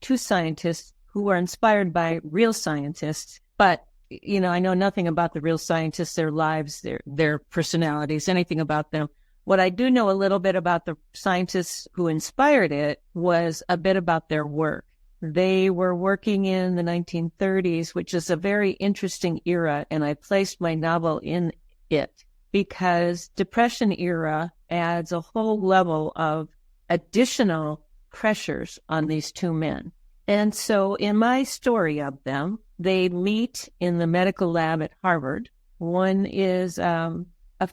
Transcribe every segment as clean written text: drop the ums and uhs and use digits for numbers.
two scientists who were inspired by real scientists, but I know nothing about the real scientists, their lives, their personalities, anything about them. What I do know a little bit about the scientists who inspired it was a bit about their work. They were working in the 1930s, which is a very interesting era, and I placed my novel in it because Depression era adds a whole level of additional pressures on these two men. And so in my story of them, they meet in the medical lab at Harvard. One is a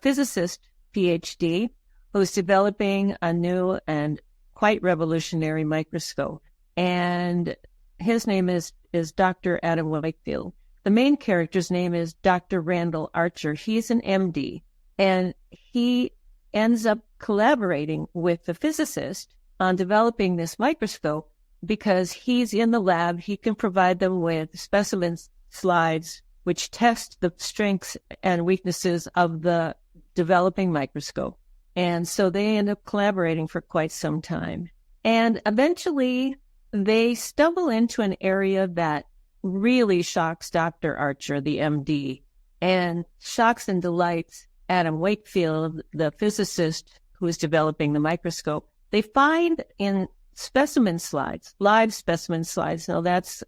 physicist, PhD, who's developing a new and quite revolutionary microscope. And his name is Dr. Adam Wakefield. The main character's name is Dr. Randall Archer. He's an MD, and he ends up collaborating with the physicist on developing this microscope because he's in the lab. He can provide them with specimen slides which test the strengths and weaknesses of the developing microscope. And so they end up collaborating for quite some time. And eventually they stumble into an area that really shocks Dr. Archer, the MD, and shocks and delights Adam Wakefield, the physicist who is developing the microscope. They find in specimen slides, live specimen slides, now that's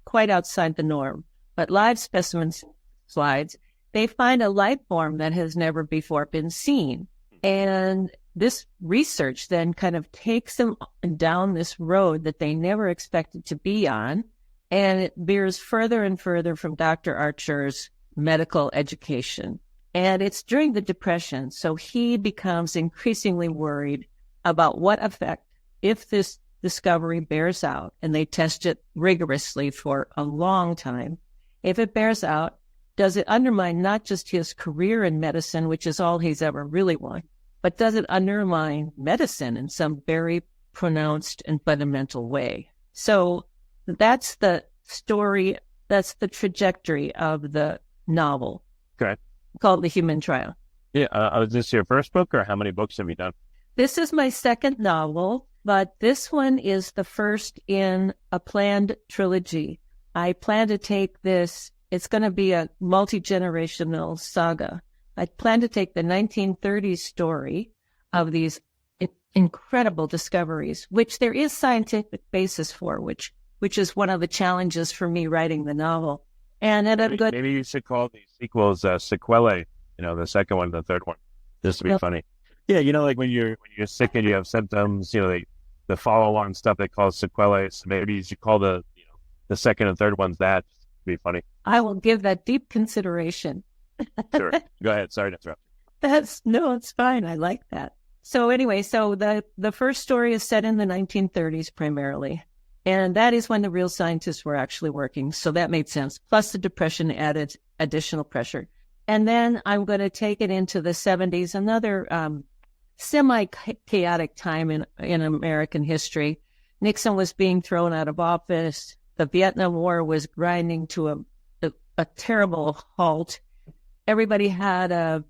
quite outside the norm, but live specimen slides, they find a life form that has never before been seen. And this research then kind of takes them down this road that they never expected to be on, and it veers further and further from Dr. Archer's medical education. And it's during the Depression, so he becomes increasingly worried about what effect, if this discovery bears out, and they test it rigorously for a long time, if it bears out, does it undermine not just his career in medicine, which is all he's ever really wanted, but does it undermine medicine in some very pronounced and fundamental way? So that's the story, that's the trajectory of the novel. Okay. Called The Human Trial. Yeah. Is this your first book, or how many books have you done? This is my second novel, but this one is the first in a planned trilogy. I plan to take this, it's going to be a multi-generational saga. I plan to take the 1930s story of these incredible discoveries, which there is scientific basis for, which is one of the challenges for me writing the novel. And then maybe you should call these sequels sequelae, the second one, the third one, just to be funny. Yeah, like when you're sick and you have symptoms, the follow-on stuff they call sequelae. So maybe you should call the second and third ones that, just to be funny. I will give that deep consideration. Sure. Go ahead. Sorry to interrupt. It's fine. I like that. So anyway, the first story is set in the 1930s primarily. And that is when the real scientists were actually working. So that made sense. Plus the Depression added additional pressure. And then I'm going to take it into the 70s, another semi-chaotic time in American history. Nixon was being thrown out of office. The Vietnam War was grinding to a terrible halt. Everybody had a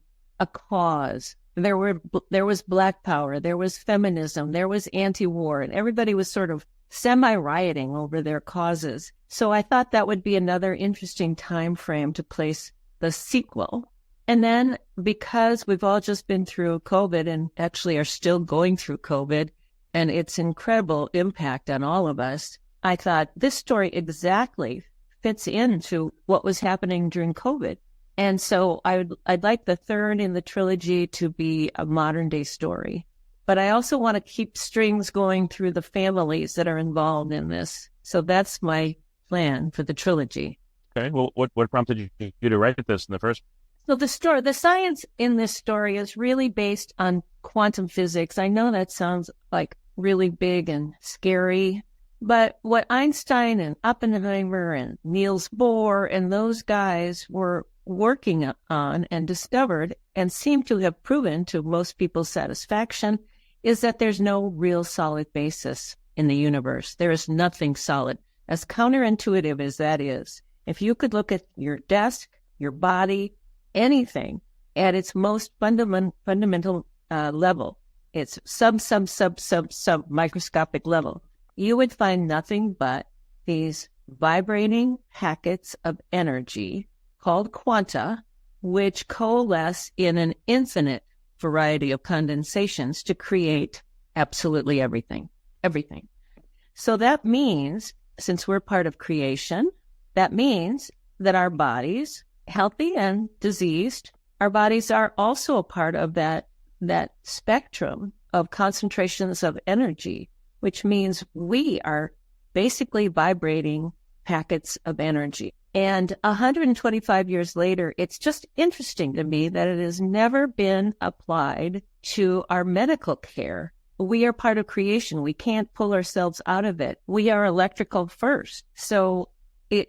cause. There was Black Power. There was feminism. There was anti-war. And everybody was sort of semi-rioting over their causes. So I thought that would be another interesting time frame to place the sequel. And then because we've all just been through COVID and actually are still going through COVID and its incredible impact on all of us, I thought this story exactly fits into what was happening during COVID. And so I'd like the third in the trilogy to be a modern day story. But I also want to keep strings going through the families that are involved in this. So that's my plan for the trilogy. Okay. Well, what prompted you to write this in the first? So the science in this story is really based on quantum physics. I know that sounds like really big and scary, but what Einstein and Oppenheimer and Niels Bohr and those guys were working on and discovered and seem to have proven to most people's satisfaction is that there's no real solid basis in the universe. There is nothing solid. As counterintuitive as that is, if you could look at your desk, your body, anything at its most fundamental level, it's sub microscopic level, you would find nothing but these vibrating packets of energy called quanta, which coalesce in an infinite variety of condensations to create absolutely everything. So that means, since we're part of creation, that means that our bodies, healthy and diseased, our bodies are also a part of that spectrum of concentrations of energy, which means we are basically vibrating packets of energy. And 125 years later, it's just interesting to me that it has never been applied to our medical care. We are part of creation. We can't pull ourselves out of it. We are electrical first. So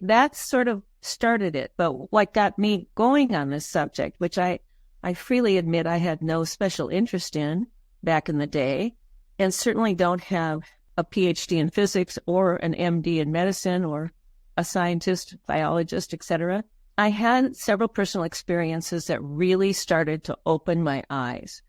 that sort of started it. But what got me going on this subject, which I freely admit I had no special interest in back in the day, and certainly don't have a PhD in physics or an MD in medicine or a scientist, biologist, etc. I had several personal experiences that really started to open my eyes.